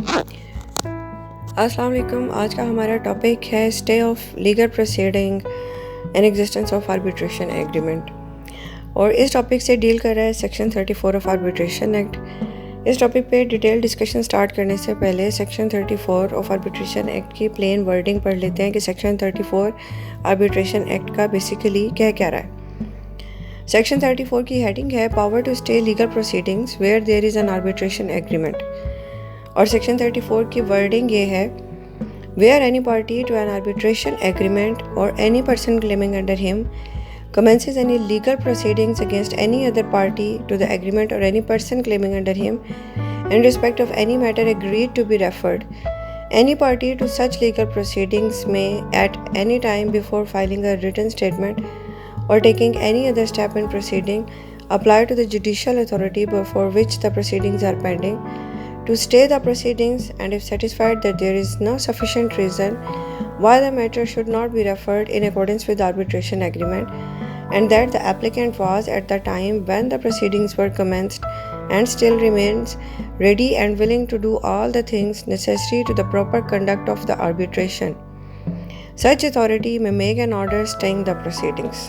अस्सलाम वालेकुम। आज का हमारा टॉपिक है stay of legal proceeding and existence of arbitration agreement, और इस टॉपिक से डील कर रहा है सेक्शन 34 ऑफ आर्बिट्रेशन एक्ट। इस टॉपिक पे डिटेल डिस्कशन स्टार्ट करने से पहले सेक्शन 34 ऑफ आर्बिट्रेशन एक्ट की प्लेन वर्डिंग पढ़ लेते हैं कि सेक्शन 34 आर्बिट्रेशन एक्ट का बेसिकली क्या रहा है। सेक्शन 34 की हेडिंग है power to stay legal proceedings where there is N arbitration agreement, और सेक्शन 34 की वर्डिंग ये है where any party to an arbitration agreement और any person claiming under him commences any legal proceedings against any other party to the agreement or any person claiming under him in respect of any matter agreed to be referred. Any party to such legal proceedings may at any time before filing a written statement or taking any other step in proceeding apply to the judicial authority before which the proceedings are pending to stay the proceedings, and if satisfied that there is no sufficient reason why the matter should not be referred in accordance with the arbitration agreement, and that the applicant was at the time when the proceedings were commenced and still remains ready and willing to do all the things necessary to the proper conduct of the arbitration, such authority may make an order staying the proceedings.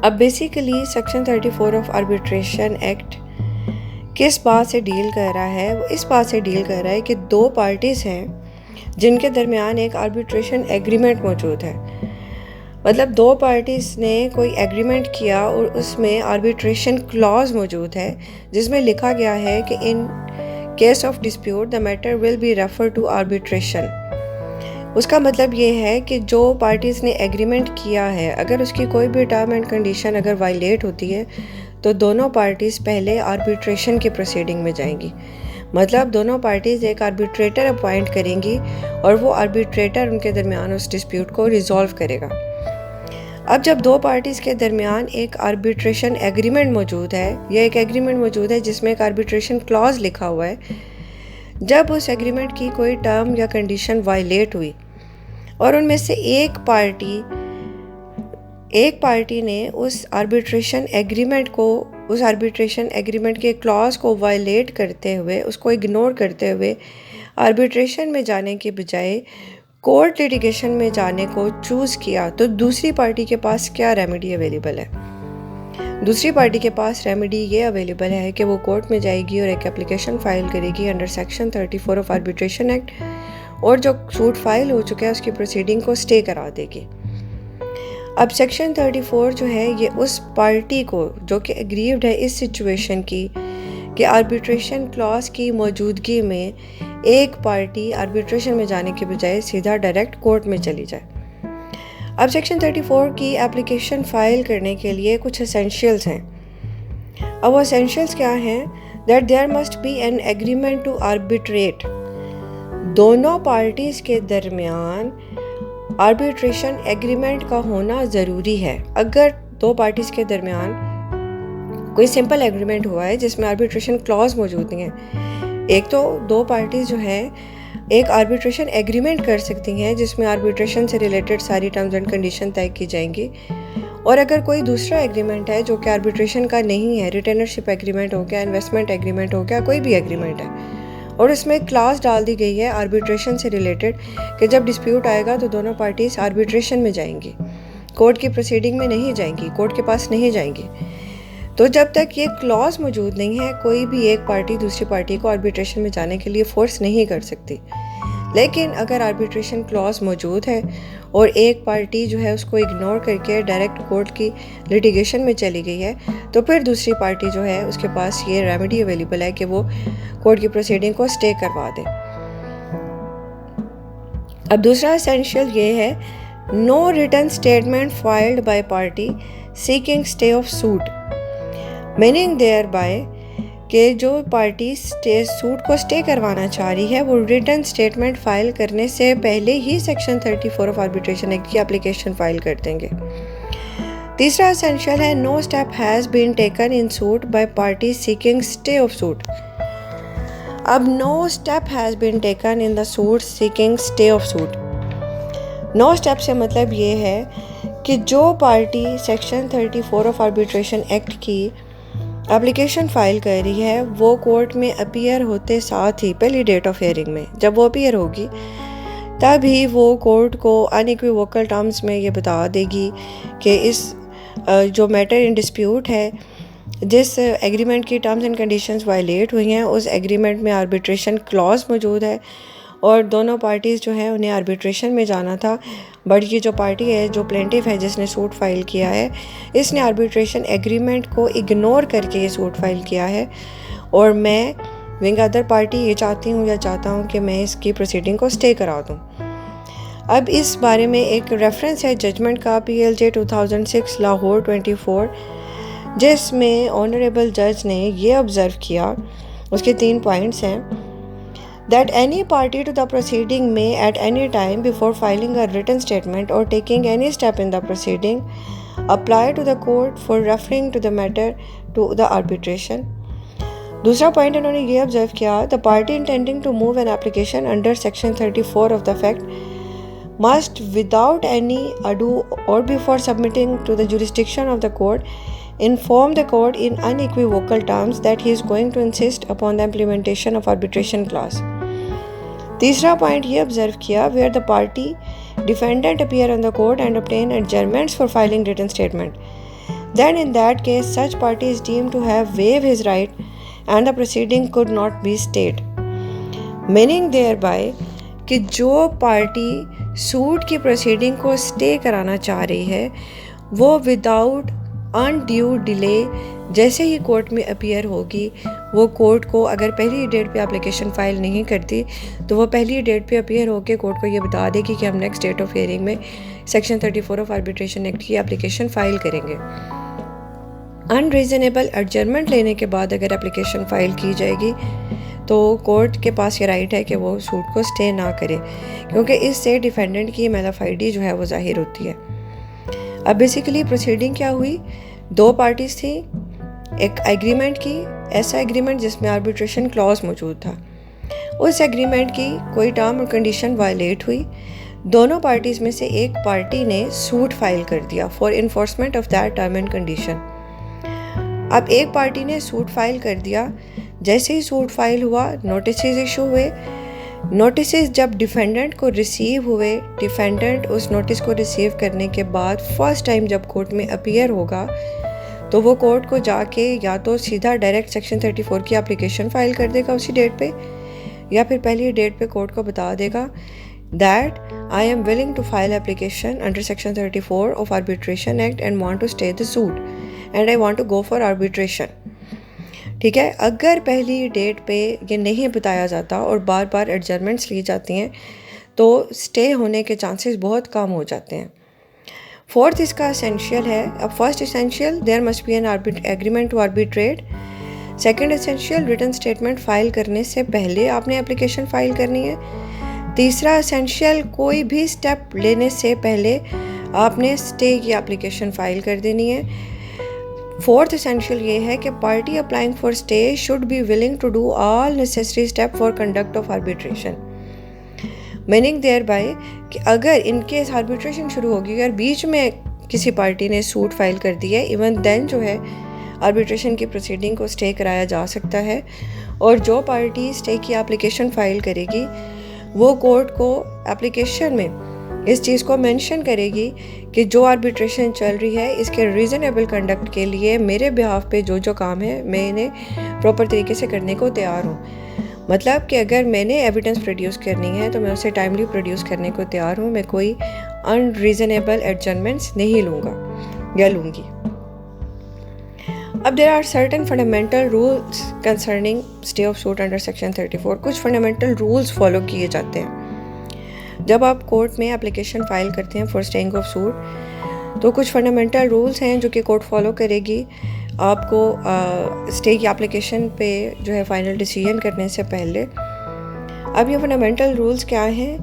अब basically section 34 of arbitration act किस बात से deal कर रहा है? वो इस बात से डील कर रहा है कि दो पार्टीज़ हैं जिनके दरमियान एक आर्बिट्रेशन एग्रीमेंट मौजूद है। मतलब दो पार्टीज़ ने कोई एग्रीमेंट किया और उसमें आर्बिट्रेशन क्लॉज मौजूद है जिसमें लिखा गया है कि in case of dispute the matter will be refer to arbitration. उसका मतलब ये है कि जो पार्टीज़ ने एग्रीमेंट किया है अगर उसकी कोई भी टर्म एंड कंडीशन अगर वायलेट होती है तो दोनों पार्टीज़ पहले आर्बिट्रेशन की प्रोसीडिंग में जाएंगी। मतलब दोनों पार्टीज़ एक आर्बिट्रेटर अपॉइंट करेंगी और वो आर्बिट्रेटर उनके दरमियान उस डिस्प्यूट को रिजॉल्व करेगा। अब जब दो पार्टीज़ के दरमियान एक आर्बिट्रेशन एग्रीमेंट मौजूद है या एक एग्रीमेंट मौजूद है जिसमें एक आर्बिट्रेशन क्लॉज लिखा हुआ है, जब उस एग्रीमेंट की कोई टर्म या कंडीशन वायलेट हुई और उनमें से एक पार्टी ने उस आर्बिट्रेशन एग्रीमेंट के क्लॉज को वायलेट करते हुए, उसको इग्नोर करते हुए आर्बिट्रेशन में जाने के बजाय कोर्ट लिटिगेशन में जाने को चूज़ किया, तो दूसरी पार्टी के पास क्या रेमेडी अवेलेबल है? दूसरी पार्टी के पास रेमेडी ये अवेलेबल है कि वो कोर्ट में जाएगी और एक एप्लीकेशन फ़ाइल करेगी under section 34 of arbitration act, और जो सूट फाइल हो चुका है उसकी प्रोसीडिंग को स्टे करा देगी। अब सेक्शन 34 जो है ये उस पार्टी को जो कि एग्रीव्ड है इस सिचुएशन की कि आर्बिट्रेशन क्लॉज की मौजूदगी में एक पार्टी आर्बिट्रेशन में जाने के बजाय सीधा डायरेक्ट कोर्ट में चली जाए। अब सेक्शन 34 की एप्लीकेशन फ़ाइल करने के लिए कुछ एसेंशियल्स हैं। अब वो एसेंशियल्स क्या हैं? That there must be an agreement to arbitrate. दोनों पार्टीज़ के दरमियान आर्बिट्रेशन एग्रीमेंट का होना ज़रूरी है। अगर दो पार्टीज़ के दरमियान कोई सिंपल एग्रीमेंट हुआ है जिसमें आर्बिट्रेशन क्लॉज मौजूद नहीं है, एक तो दो पार्टीज़ जो हैं एक आर्बिट्रेशन एग्रीमेंट कर सकती हैं जिसमें आर्बिट्रेशन से रिलेटेड सारी टर्म्स एंड कंडीशन तय की जाएंगी, और अगर कोई दूसरा एग्रीमेंट है जो कि आर्बिट्रेशन का नहीं है, रिटेनरशिप एग्रीमेंट हो गया, इन्वेस्टमेंट एग्रीमेंट हो गया, कोई भी एग्रीमेंट है और उसमें क्लास डाल दी गई है आर्बिट्रेशन से रिलेटेड कि जब डिस्प्यूट आएगा तो दोनों पार्टीज आर्बिट्रेशन में जाएंगी, कोर्ट की प्रोसीडिंग में नहीं जाएंगी, कोर्ट के पास नहीं जाएंगी, तो जब तक ये क्लॉज मौजूद नहीं है कोई भी एक पार्टी दूसरी पार्टी को आर्बिट्रेशन में जाने के लिए फोर्स नहीं कर सकती। लेकिन अगर आर्बिट्रेशन क्लॉज मौजूद है और एक पार्टी जो है उसको इग्नोर करके डायरेक्ट कोर्ट की लिटिगेशन में चली गई है, तो फिर दूसरी पार्टी जो है उसके पास ये रेमेडी अवेलेबल है कि वो कोर्ट की प्रोसीडिंग को स्टे करवा दे। अब दूसरा एसेंशियल ये है no written statement filed by party seeking stay of suit, meaning thereby कि जो पार्टी सूट को स्टे करवाना चाह रही है वो रिटन स्टेटमेंट फाइल करने से पहले ही सेक्शन 34 ऑफ आर्बिट्रेशन एक्ट की एप्लीकेशन फाइल कर देंगे। तीसरा एसेंशियल है no step has been taken in suit by party seeking stay of suit. अब no step has been taken in the suit seeking stay of suit, no step से मतलब ये है कि जो party section 34 of arbitration act की application file कर रही है, वो कोर्ट में अपीयर होते साथ ही पहली डेट ऑफ हियरिंग में जब वो अपीयर होगी तभी वो कोर्ट को अनइक्विवोकल टर्म्स में ये बता देगी कि इस जो मैटर इन डिस्प्यूट है, जिस एग्रीमेंट की टर्म्स एंड कंडीशंस वायलेट हुई हैं, उस एग्रीमेंट में आर्बिट्रेशन क्लॉज मौजूद है और दोनों पार्टीज़ जो हैं उन्हें आर्बिट्रेशन में जाना था। बट ये जो पार्टी है, जो प्लेंटिफ है जिसने सूट फाइल किया है, इसने आर्बिट्रेशन एग्रीमेंट को इग्नोर करके ये सूट फाइल किया है और मैं विंग अदर पार्टी ये चाहती हूँ या चाहता हूँ कि मैं इसकी प्रोसीडिंग को स्टे करा दूँ। अब इस बारे में एक रेफरेंस है जजमेंट का, PLJ 2006 लाहौर 24, जिसमें ऑनरेबल जज ने ये ऑब्ज़र्व किया, उसके 3 पॉइंट्स हैं, that any party to the proceeding may at any time before filing a written statement or taking any step in the proceeding apply to the court for referring to the matter to the arbitration. दूसरा point इन्होंने ये observe किया, the party intending to move an application under section 34 of the fact must without any ado or before submitting to the jurisdiction of the court inform the court in unequivocal terms that he is going to insist upon the implementation of arbitration clause. तीसरा point ये observe किया, where the party defendant appear on the court and obtain adjournments for filing written statement, then in that case such party is deemed to have waived his right and the proceeding could not be stayed, meaning thereby कि जो party suit की proceeding को stay कराना चाह रही है वो without undue delay जैसे ही कोर्ट में अपीयर होगी, वो कोर्ट को अगर पहली डेट पे एप्लीकेशन फ़ाइल नहीं करती तो वो पहली डेट पे अपीयर होकर कोर्ट को ये बता देगी कि हम नेक्स्ट डेट ऑफ हियरिंग में सेक्शन 34 ऑफ आर्बिट्रेशन एक्ट की एप्लीकेशन फ़ाइल करेंगे। अनरीज़नेबल एडजर्नमेंट लेने के बाद अगर एप्लीकेशन फ़ाइल की जाएगी तो कोर्ट के पास ये राइट है कि वो सूट को स्टे ना करे, क्योंकि इससे डिफेंडेंट की मैलाफाइडी जो है वो ज़ाहिर होती है। अब बेसिकली प्रोसीडिंग क्या हुई, 2 पार्टीज़ थी, एक एग्रीमेंट की, ऐसा एग्रीमेंट जिसमें आर्बिट्रेशन क्लॉज मौजूद था, उस एग्रीमेंट की कोई टर्म और कंडीशन वायलेट हुई, दोनों पार्टीज़ में से एक पार्टी ने सूट फाइल कर दिया for enforcement of that term and condition. अब एक पार्टी ने सूट फाइल कर दिया, जैसे ही सूट फाइल हुआ नोटिस इशू हुए, नोटिस जब डिफेंडेंट को रिसीव हुए, डिफेंडेंट उस नोटिस को रिसीव करने के बाद फर्स्ट टाइम जब कोर्ट में अपीयर होगा तो वो कोर्ट को जाके या तो सीधा डायरेक्ट सेक्शन 34 की एप्लीकेशन फ़ाइल कर देगा उसी डेट पे, या फिर पहली डेट पे कोर्ट को बता देगा that I am willing to file application under section 34 of arbitration act and want to stay the suit and I want to go for arbitration. ठीक है, अगर पहली डेट पे ये नहीं बताया जाता और बार बार एडजर्नमेंट्स ली जाती हैं तो स्टे होने के चांसेस बहुत कम हो जाते हैं। फोर्थ इसका एसेंशियल है। अब first essential, there must be an agreement to arbitrate. Second essential, written statement file करने से पहले आपने एप्लीकेशन फाइल करनी है। तीसरा एसेंशियल, कोई भी स्टेप लेने से पहले आपने स्टे की एप्लीकेशन फाइल कर देनी है। फोर्थ एसेंशियल ये है कि party applying for stay should be willing to do all necessary step for conduct of arbitration, meaning thereby कि अगर इनकेस आर्बिट्रेशन शुरू होगी और बीच में किसी पार्टी ने सूट फाइल कर दी है, इवन देन जो है आर्बिट्रेशन की प्रोसीडिंग को स्टे कराया जा सकता है। और जो पार्टी स्टे की एप्लीकेशन फाइल करेगी वो कोर्ट को एप्लीकेशन में इस चीज़ को मेंशन करेगी कि जो आर्बिट्रेशन चल रही है इसके रीज़नेबल कंडक्ट के लिए मेरे बिहाफ पे जो जो काम है मैं इन्हें प्रॉपर तरीके से करने को तैयार हूँ। मतलब कि अगर मैंने एविडेंस प्रोड्यूस करनी है तो मैं उसे टाइमली प्रोड्यूस करने को तैयार हूँ, मैं कोई अनरीजनेबल एडजर्नमेंट्स नहीं लूँगा या लूँगी। अब there are certain fundamental rules concerning stay of suit under section 34। कुछ फंडामेंटल रूल्स फॉलो किए जाते हैं जब आप कोर्ट में एप्लीकेशन फाइल करते हैं फॉर स्टेइंग ऑफ सूट। तो कुछ फंडामेंटल रूल्स हैं जो कि कोर्ट फॉलो करेगी आपको स्टे की एप्लीकेशन पे जो है फाइनल डिसीजन करने से पहले। अब ये फंडामेंटल रूल्स क्या हैं?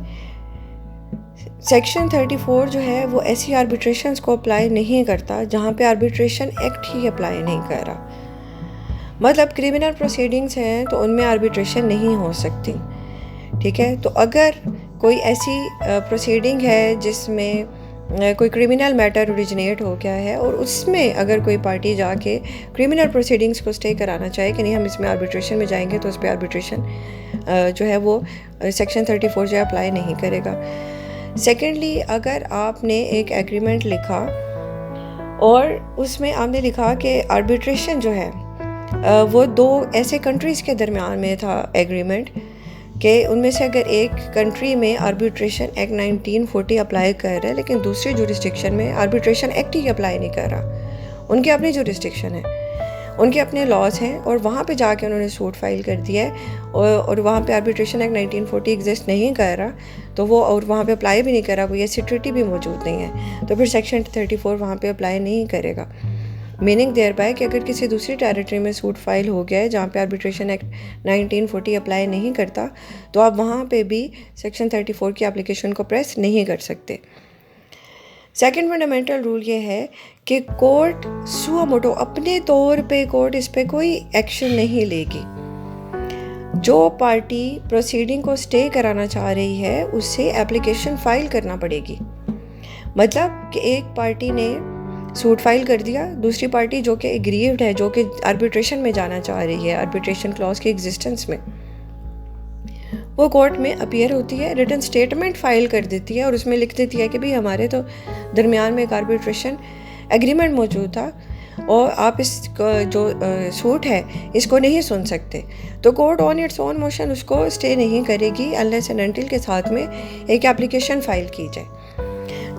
सेक्शन 34 जो है वो ऐसी आर्बिट्रेशंस को अप्लाई नहीं करता जहाँ पे आर्बिट्रेशन एक्ट ही अप्लाई नहीं कर रहा। मतलब क्रिमिनल प्रोसीडिंग्स हैं तो उनमें आर्बिट्रेशन नहीं हो सकती। ठीक है, तो अगर कोई ऐसी प्रोसीडिंग है जिसमें कोई क्रिमिनल मैटर ओरिजिनेट हो गया है और उसमें अगर कोई पार्टी जाके क्रिमिनल प्रोसीडिंग्स को स्टे कराना चाहे कि नहीं हम इसमें आर्बिट्रेशन में जाएंगे, तो उस पर आर्बिट्रेशन जो है वो सेक्शन 34 जो अप्लाई नहीं करेगा। सेकेंडली, अगर आपने एक एग्रीमेंट लिखा और उसमें आपने लिखा कि आर्बिट्रेशन जो है वो दो ऐसे कंट्रीज़ के दरमियान में था एग्रीमेंट कि उनमें से अगर एक कंट्री में आर्बिट्रेशन एक्ट 1940 अप्लाई कर रहा है लेकिन दूसरी जुरिस्डिक्शन में आर्बिट्रेशन एक्ट ही अप्लाई नहीं कर रहा, उनकी अपनी जुरिस्डिक्शन है, उनके अपने लॉज हैं और वहाँ पे जाके उन्होंने सूट फाइल कर दिया है और वहाँ पे आर्बिट्रेशन एक्ट 1940 एग्जिस्ट नहीं कर रहा, तो वो और वहाँ पे अप्लाई भी नहीं कर रहा, कोई ऐसी ट्रीटी भी मौजूद नहीं है, तो फिर सेक्शन 34 वहाँ पे अप्लाई नहीं करेगा। मीनिंग देयर बाय कि अगर किसी दूसरी टेरिटरी में सूट फाइल हो गया है जहाँ पे आर्बिट्रेशन एक्ट 1940 अप्लाई नहीं करता, तो आप वहाँ पे भी सेक्शन 34 की एप्लीकेशन को प्रेस नहीं कर सकते। सेकंड फंडामेंटल रूल ये है कि कोर्ट सुओ मोटो अपने तौर पे कोर्ट इस पे कोई एक्शन नहीं लेगी। जो पार्टी प्रोसीडिंग को स्टे कराना चाह रही है उससे एप्लीकेशन फाइल करना पड़ेगी। मतलब कि एक पार्टी ने सूट फाइल कर दिया, दूसरी पार्टी जो कि एग्रीव्ड है, जो कि आर्बिट्रेशन में जाना चाह रही है आर्बिट्रेशन क्लॉज के एग्जिस्टेंस में, वो कोर्ट में अपीयर होती है, रिटन स्टेटमेंट फाइल कर देती है और उसमें लिख देती है कि भाई हमारे तो दरमियान में एक आर्बिट्रेशन एग्रीमेंट मौजूद था और आप इस जो सूट है इसको नहीं सुन सकते। तो court on its own motion उसको स्टे नहीं करेगी अनलेस एंड अनटिल के साथ में एक एप्लीकेशन फ़ाइल की जाए।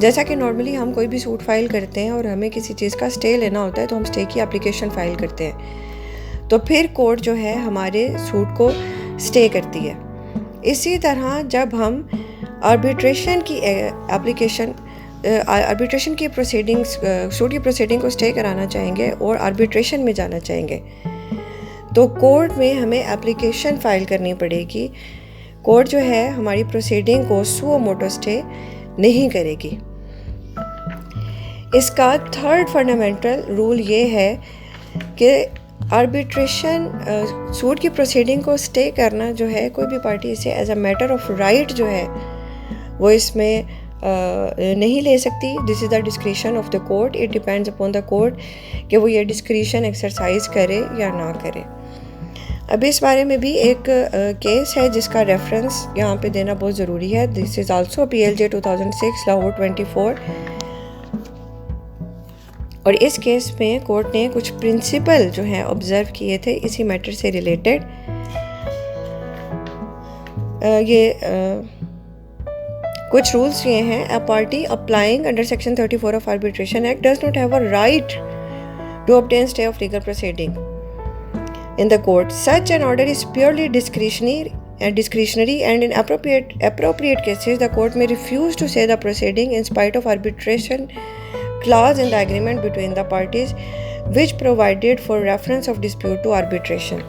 जैसा कि नॉर्मली हम कोई भी सूट फाइल करते हैं और हमें किसी चीज़ का स्टे लेना होता है तो हम स्टे की एप्लीकेशन फ़ाइल करते हैं, तो फिर कोर्ट जो है हमारे सूट को स्टे करती है। इसी तरह जब हम आर्बिट्रेशन की एप्लीकेशन आर्बिट्रेशन की प्रोसीडिंग्स सूट की प्रोसीडिंग को स्टे कराना चाहेंगे और आर्बिट्रेशन में जाना चाहेंगे, तो कोर्ट में हमें एप्लीकेशन फ़ाइल करनी पड़ेगी। कोर्ट जो है हमारी प्रोसीडिंग को सुओ मोटो स्टे नहीं करेगी। इसका थर्ड फंडामेंटल रूल ये है कि आर्बिट्रेशन सूट की प्रोसीडिंग को स्टे करना जो है कोई भी पार्टी इसे as a matter of right जो है वो इसमें नहीं ले सकती। This is the discretion of the court, it depends upon the court कि वो ये डिस्क्रिशन एक्सरसाइज करे या ना करे। अब इस बारे में भी एक केस है जिसका रेफरेंस यहाँ पे देना बहुत ज़रूरी है। This is also PLJ 2006 Lahore 24 और इस केस में कोर्ट ने कुछ प्रिंसिपल जो हैं ऑब्जर्व किए थे इसी मैटर से रिलेटेड। कुछ रूल्स ये हैं। A party applying under section 34 of arbitration act does not have a right to obtain stay of legal proceeding in the court. Such an order is purely discretionary and in appropriate cases the court may refuse to stay the proceeding in spite of arbitration clause in the agreement between the parties which provided for reference of dispute to arbitration.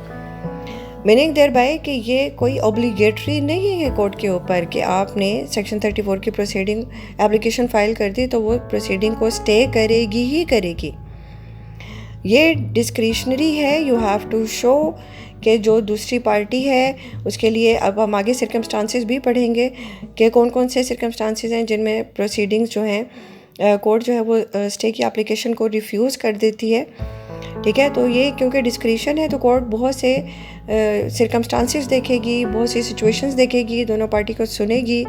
Meaning thereby कि ये कोई obligatory नहीं है court के ऊपर कि आपने section 34 की प्रोसीडिंग एप्लीकेशन फाइल कर दी तो वो प्रोसीडिंग को स्टे करेगी ही करेगी। ये डिस्क्रिशनरी है। यू हैव टू शो कि जो दूसरी पार्टी है उसके लिए अब हम आगे सर्कमस्टांसेस भी पढ़ेंगे कि कौन कौन से सर्कमस्टांसेस हैं जिनमें प्रोसीडिंग्स जो हैं कोर्ट जो है वो स्टे की एप्लीकेशन को रिफ्यूज़ कर देती है। ठीक है, तो ये क्योंकि डिस्क्रिशन है तो कोर्ट बहुत से सर्कमस्टांसेस देखेगी, बहुत सी सिचुएशंस देखेगी, दोनों पार्टी को सुनेगी।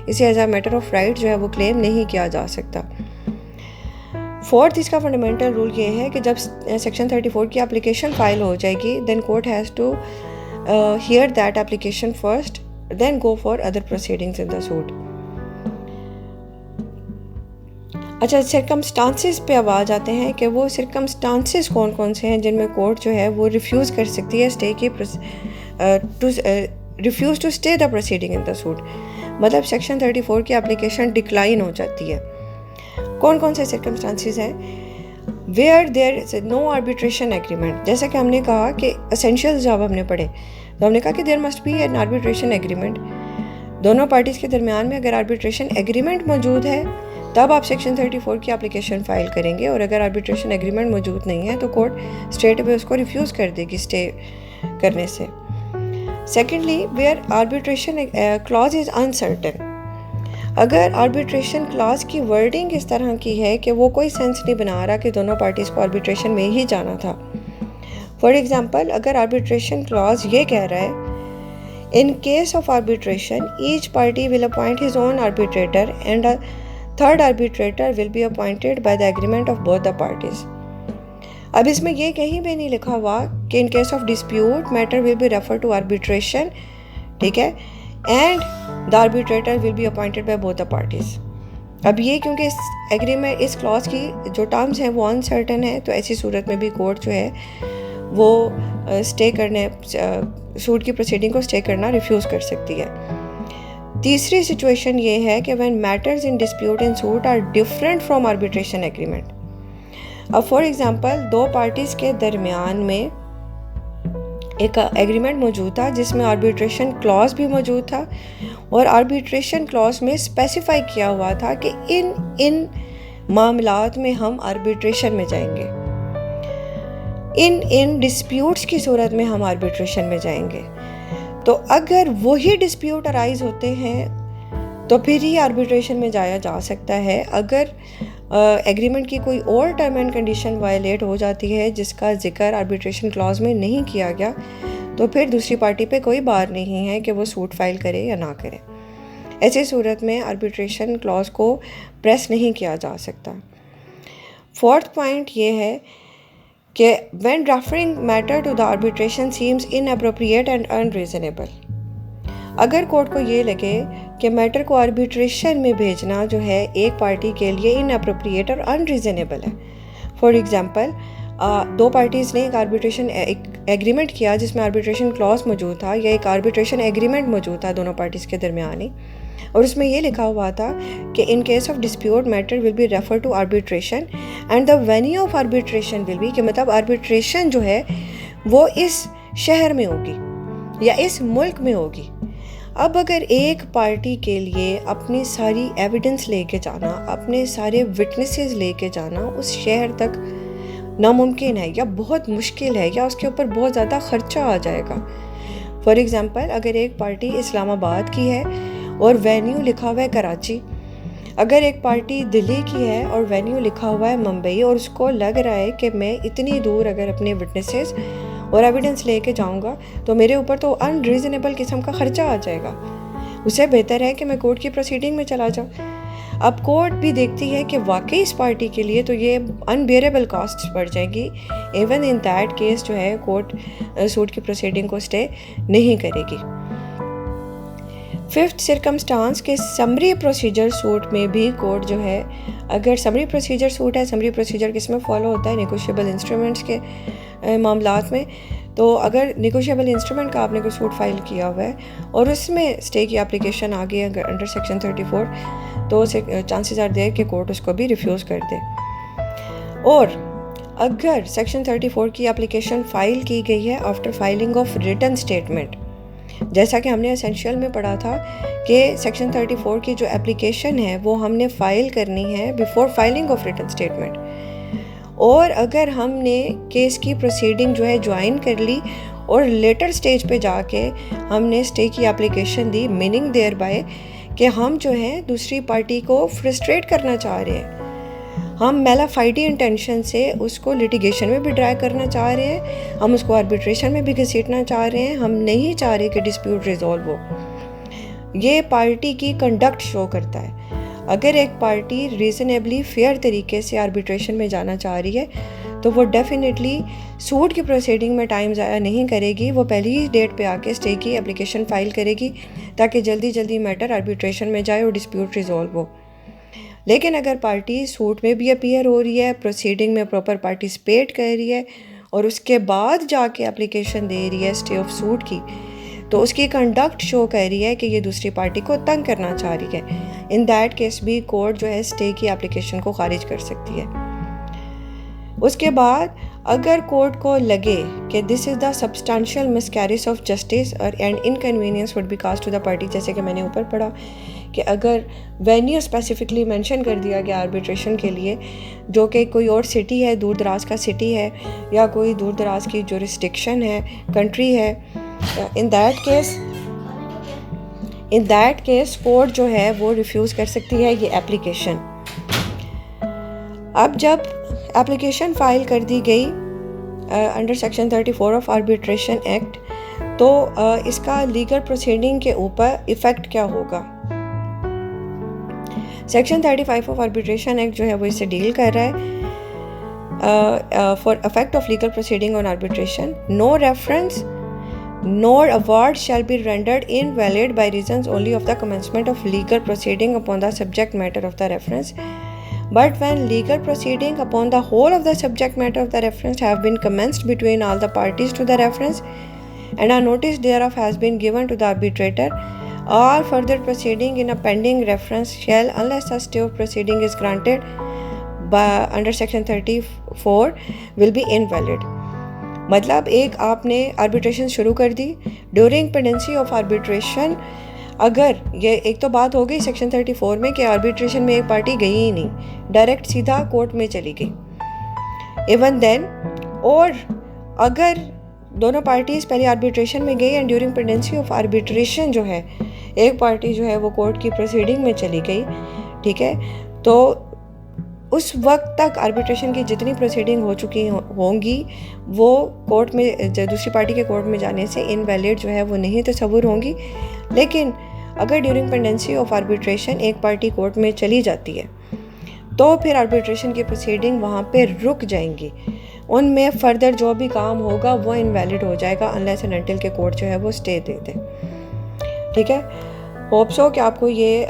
इसे as a matter of right जो है वो क्लेम नहीं किया जा सकता। फोर्थ इसका फंडामेंटल रूल ये है कि जब सेक्शन 34 की एप्लीकेशन फाइल हो जाएगी then court has to hear that application first then go for other proceedings in the suit. अच्छा, सर्कमस्टांसेस पे अब आ जाते हैं कि वो सर्कमस्टांसेस कौन कौन से हैं जिनमें कोर्ट जो है वो रिफ्यूज़ कर सकती है स्टे की refuse to stay the proceeding in the suit. मतलब सेक्शन 34 की एप्लीकेशन डिक्लाइन हो जाती है। कौन कौन से सर्कमस्टांसेस हैं where there is no arbitration agreement. जैसा कि हमने कहा कि एसेंशियल्स जब हमने पढ़े तो हमने कहा कि there must be an arbitration agreement. दोनों पार्टीज़ के दरमियान में अगर आर्बिट्रेशन एग्रीमेंट मौजूद है तब आप सेक्शन 34 की एप्लीकेशन फाइल करेंगे और अगर आर्बिट्रेशन एग्रीमेंट मौजूद नहीं है तो कोर्ट स्ट्रेट अवे उसको रिफ्यूज़ कर देगी स्टे करने से। Secondly, where arbitration clause is uncertain. अगर आर्बिट्रेशन क्लॉज की वर्डिंग इस तरह की है कि वो कोई सेंस नहीं बना रहा कि दोनों पार्टीज़ को आर्बिट्रेशन में ही जाना था। फॉर एग्ज़ाम्पल, अगर आर्बिट्रेशन क्लॉज ये कह रहा है, in case of arbitration each party will appoint his own arbitrator and a third arbitrator will be appointed by the agreement of both the parties. अब इसमें ये कहीं भी नहीं लिखा हुआ कि in case of dispute matter will be refer to arbitration, ठीक है, and the arbitrator will be appointed by both the parties. अब ये क्योंकि इस एग्रीमेंट, इस क्लॉज की जो टर्म्स हैं वो अनसर्टन है, तो ऐसी सूरत में भी कोर्ट जो है वो स्टे करने, सूट की प्रोसीडिंग को स्टे करना रिफ्यूज़ कर सकती है। तीसरी सिचुएशन ये है कि when matters in dispute in suit are different from arbitration agreement. अब फॉर एग्ज़ाम्पल, दो पार्टीज़ के दरमियान में एक एग्रीमेंट मौजूद था जिसमें आर्बिट्रेशन क्लॉज भी मौजूद था, और आर्बिट्रेशन क्लॉज में स्पेसिफाई किया हुआ था कि इन मामलात में हम आर्बिट्रेशन में जाएंगे, इन डिस्प्यूट्स की सूरत में हम आर्बिट्रेशन में जाएंगे। तो अगर वही डिस्प्यूट अराइज होते हैं तो फिर ही आर्बिट्रेशन में जाया जा सकता है। अगर एग्रीमेंट की कोई और टर्म एंड कंडीशन वायलेट हो जाती है जिसका जिक्र आर्बिट्रेशन क्लॉज में नहीं किया गया, तो फिर दूसरी पार्टी पे कोई बार नहीं है कि वो सूट फाइल करे या ना करे। ऐसी सूरत में आर्बिट्रेशन क्लॉज को प्रेस नहीं किया जा सकता। फोर्थ पॉइंट ये है कि when referring matter to the arbitration seems inappropriate and unreasonable. अगर कोर्ट को ये लगे कि मैटर को आर्बिट्रेशन में भेजना जो है एक पार्टी के लिए इनअप्रोप्रिएट और अनरीजनेबल है। फॉर एग्ज़ाम्पल, दो पार्टीज़ ने एक आर्बिट्रेशन एग्रीमेंट किया जिसमें आर्बिट्रेशन क्लॉज मौजूद था, या एक आर्बिट्रेशन एग्रीमेंट मौजूद था दोनों पार्टीज़ के दरमियान ही, और उसमें ये लिखा हुआ था कि in case of dispute matter will be refer to arbitration and the venue of arbitration will be, कि मतलब आर्बिट्रेशन जो है वो इस शहर में होगी या इस मुल्क में होगी। अब अगर एक पार्टी के लिए अपनी सारी एविडेंस लेके जाना, अपने सारे विटनेसेस लेके जाना उस शहर तक नामुमकिन है या बहुत मुश्किल है, या उसके ऊपर बहुत ज़्यादा ख़र्चा आ जाएगा। फॉर एग्ज़ाम्पल, अगर एक पार्टी इस्लामाबाद की है और वेन्यू लिखा हुआ है कराची, अगर एक पार्टी दिल्ली की है और वेन्यू लिखा हुआ है मुंबई, और उसको लग रहा है कि मैं इतनी दूर अगर अपने विटनेसेस और एविडेंस लेके जाऊंगा तो मेरे ऊपर तो अनरीजनेबल किस्म का ख़र्चा आ जाएगा, उससे बेहतर है कि मैं कोर्ट की प्रोसीडिंग में चला जाऊं। अब कोर्ट भी देखती है कि वाकई इस पार्टी के लिए तो ये अनबेरेबल कॉस्ट पड़ जाएगी। इवन इन दैट केस जो है कोर्ट सूट की प्रोसीडिंग को स्टे नहीं करेगी। फिफ्थ सिरकमस्टांस के समरी प्रोसीजर सूट में भी कोर्ट जो है, अगर समरी प्रोसीजर सूट है, समरी प्रोसीजर किसमें फॉलो होता है, नेगोशिएबल इंस्ट्रूमेंट्स के मामलात में। तो अगर नेगोशिएबल इंस्ट्रूमेंट का आपने कोई सूट फाइल किया हुआ है और उसमें स्टे की एप्लीकेशन आ गई अगर अंडर सेक्शन 34, तो चांसेस आर देयर कि कोर्ट उसको भी रिफ्यूज़ कर दे। और अगर सेक्शन 34 की एप्लीकेशन फ़ाइल की गई है after filing of written statement, जैसा कि हमने एसेंशियल में पढ़ा था कि सेक्शन 34 की जो एप्लीकेशन है वो हमने फ़ाइल करनी है before filing of written statement, और अगर हमने केस की प्रोसीडिंग जो है ज्वाइन कर ली और लेटर स्टेज पे जाके हमने स्टे की एप्लीकेशन दी, मीनिंग देयर बाय कि हम जो है दूसरी पार्टी को फ्रस्ट्रेट करना चाह रहे हैं, हम मेलाफाइडी इंटेंशन से उसको लिटिगेशन में भी ड्राई करना चाह रहे हैं, हम उसको आर्बिट्रेशन में भी घसीटना चाह रहे हैं, हम नहीं चाह रहे कि डिस्प्यूट रिजॉल्व हो। ये पार्टी की कंडक्ट शो करता है। अगर एक पार्टी रीज़नेबली फेयर तरीके से आर्बिट्रेशन में जाना चाह रही है तो वो डेफिनेटली सूट की प्रोसीडिंग में टाइम ज़ाया नहीं करेगी, वो पहली ही डेट पे आके स्टे की एप्लीकेशन फ़ाइल करेगी ताकि जल्दी जल्दी मैटर आर्बिट्रेशन में जाए और डिस्प्यूट रिजॉल्व हो। लेकिन अगर पार्टी सूट में भी अपीयर हो रही है, प्रोसीडिंग में प्रॉपर पार्टिसिपेट कर रही है और उसके बाद जाके एप्लीकेशन दे रही है स्टे ऑफ सूट की, तो उसकी कंडक्ट शो कर रही है कि ये दूसरी पार्टी को तंग करना चाह रही है। इन दैट केस भी कोर्ट जो है स्टे की एप्लीकेशन को खारिज कर सकती है। उसके बाद अगर कोर्ट को लगे कि this is the substantial miscarriage of justice और and inconvenience would be cost to the party, जैसे कि मैंने ऊपर पढ़ा कि अगर वेन्यू स्पेसिफिकली मेंशन कर दिया गया आर्बिट्रेशन के लिए जो कि कोई और सिटी है, दूर दराज का सिटी है या कोई दूर दराज की जुरिस्डिक्शन है, कंट्री है, इन इन दैट केस कोर्ट जो है वो रिफ्यूज़ कर सकती है ये एप्लीकेशन। अब जब एप्लीकेशन फ़ाइल कर दी गई under section 34 of arbitration act, तो इसका लीगल प्रोसीडिंग के ऊपर इफ़ेक्ट क्या होगा। सेक्शन 35 ऑफ आर्बिट्रेशन एक्ट जो है वो इससे डील कर रहा है। For effect of legal proceeding on arbitration, no reference nor award shall be rendered invalid by reasons only of the commencement of legal proceeding upon the subject matter of the reference, but when legal proceeding upon the whole of the subject matter of the reference have been commenced between all the parties to the reference, and a notice thereof has been given to the arbitrator, all further proceeding in a pending reference shall, unless a stay of proceeding is granted by under section 34, will be invalid। मतलब एक आपने arbitration शुरू कर दी, during pendency of arbitration अगर ये एक तो बात हो गई सेक्शन 34 में कि आर्बिट्रेशन में एक पार्टी गई ही नहीं, डायरेक्ट सीधा कोर्ट में चली गई। इवन देन, और अगर दोनों पार्टीज़ पहले आर्बिट्रेशन में गई and during pendency of arbitration जो है एक पार्टी जो है वो कोर्ट की प्रोसीडिंग में चली गई, ठीक है, तो उस वक्त तक आर्बिट्रेशन की जितनी प्रोसीडिंग हो चुकी होंगी वो कोर्ट में दूसरी पार्टी के कोर्ट में जाने से इनवैलिड जो है वो नहीं तस्वुर होंगी। लेकिन अगर ड्यूरिंग पेंडेंसी ऑफ आर्बिट्रेशन एक पार्टी कोर्ट में चली जाती है तो फिर आर्बिट्रेशन की प्रोसीडिंग वहाँ पे रुक जाएंगी, उनमें फर्दर जो भी काम होगा वो इनवैलिड हो जाएगा अनलेस एंड अनटिल के कोर्ट जो है वो स्टे दे दे। ठीक है, होप सो कि आपको ये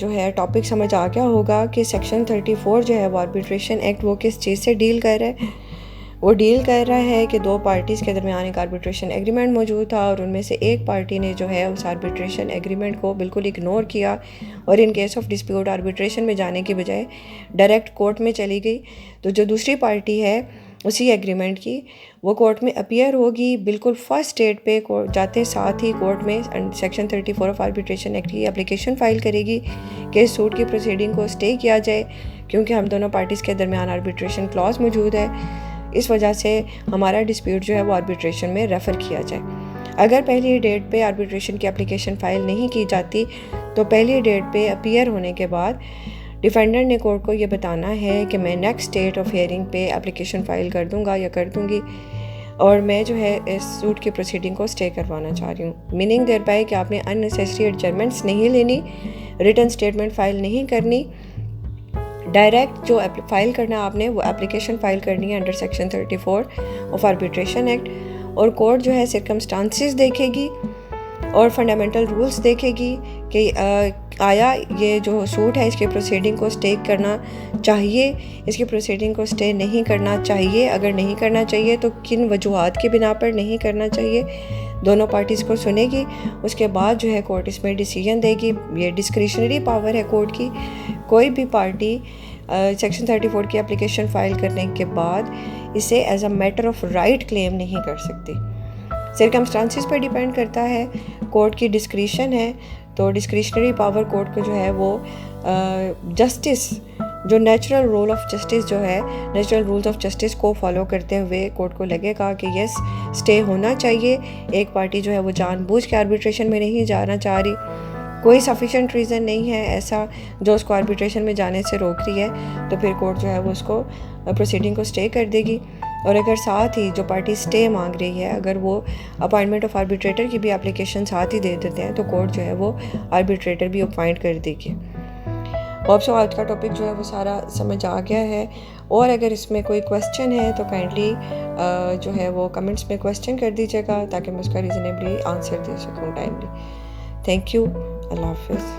जो है टॉपिक समझ आ गया होगा कि सेक्शन 34 जो है वो आर्बिट्रेशन एक्ट वो किस चीज़ से डील कर रहा है। वो डील कर रहा है कि दो पार्टीज़ के दरमियान एक आर्बिट्रेशन एग्रीमेंट मौजूद था और उनमें से एक पार्टी ने जो है उस आर्बिट्रेशन एग्रीमेंट को बिल्कुल इग्नोर किया और इन केस ऑफ डिस्प्यूट आर्बिट्रेशन में जाने के बजाय डायरेक्ट कोर्ट में चली गई। तो जो दूसरी पार्टी है उसी एग्रीमेंट की वो कोर्ट में अपीयर होगी, बिल्कुल फर्स्ट स्टेट पे जाते साथ ही कोर्ट में सेक्शन 34 ऑफ आर्बिट्रेशन एक्ट की एप्लीकेशन फ़ाइल करेगी कि इस सूट की प्रोसीडिंग को स्टे किया जाए, क्योंकि हम दोनों पार्टीज़ के दरमियान आर्बिट्रेशन क्लॉज मौजूद है, इस वजह से हमारा डिस्प्यूट जो है वो आर्बिट्रेशन में रेफ़र किया जाए। अगर पहली डेट पे आर्बिट्रेशन की एप्लीकेशन फ़ाइल नहीं की जाती तो पहली डेट पे अपीयर होने के बाद डिफेंडेंट ने कोर्ट को ये बताना है कि मैं नेक्स्ट डेट ऑफ हियरिंग पे एप्लीकेशन फ़ाइल कर दूंगा या कर दूंगी और मैं जो है इस सूट की प्रोसीडिंग को स्टे करवाना चाह रही हूँ। मीनिंग देयर बाय कि आपने अननेसेसरी एडजमेंट्स नहीं लेनी, रिटन स्टेटमेंट फ़ाइल नहीं करनी, डायरेक्ट जो फ़ाइल करना आपने वो एप्लीकेशन फ़ाइल करनी है under section 34 of arbitration act. और कोर्ट जो है सर्कमस्टांसिस देखेगी और फंडामेंटल रूल्स देखेगी कि आया ये जो सूट है इसके प्रोसीडिंग को स्टे करना चाहिए, इसकी प्रोसीडिंग को स्टे नहीं करना चाहिए, अगर नहीं करना चाहिए तो किन वजूहात की बिना पर नहीं करना चाहिए, दोनों पार्टीज़ को सुनेगी। उसके बाद जो है कोर्ट इसमें डिसीजन देगी। ये डिस्क्रिशनरी पावर है कोर्ट की, कोई भी पार्टी सेक्शन 34 की एप्लीकेशन फ़ाइल करने के बाद इसे as a matter of right claim नहीं कर सकती। सर्कमस्टांसिस पर डिपेंड करता है, कोर्ट की डिस्क्रिशन है, तो डिस्क्रिशनरी पावर कोर्ट को जो है वो जस्टिस जो नेचुरल रोल ऑफ जस्टिस जो है नेचुरल रूल्स ऑफ जस्टिस को फॉलो करते हुए कोर्ट को लगेगा कि यस स्टे होना चाहिए। एक पार्टी जो है वो जानबूझ के आर्बिट्रेशन में नहीं जाना चाह रही, कोई सफिशेंट रीज़न नहीं है ऐसा जो उसको आर्बिट्रेशन में जाने से रोक रही है, तो फिर कोर्ट जो है वो उसको प्रोसीडिंग को स्टे कर देगी। और अगर साथ ही जो पार्टी स्टे मांग रही है अगर वो अपॉइंटमेंट ऑफ आर्बिट्रेटर की भी एप्लीकेशन साथ ही दे देते हैं तो कोर्ट जो है वो आर्बिट्रेटर भी अपॉइंट कर देगी। होप सो आज का टॉपिक जो है वो सारा समझ आ गया है। और अगर इसमें कोई क्वेश्चन है तो काइंडली जो है वो कमेंट्स में क्वेश्चन कर दीजिएगा ताकि मैं उसका रीज़नेबली आंसर दे सकूँ टाइमली। थैंक यू, अल्लाह हाफिज़।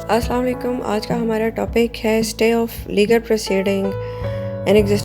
अस्सलाम वालेकुम। आज का हमारा टॉपिक है stay of legal proceeding and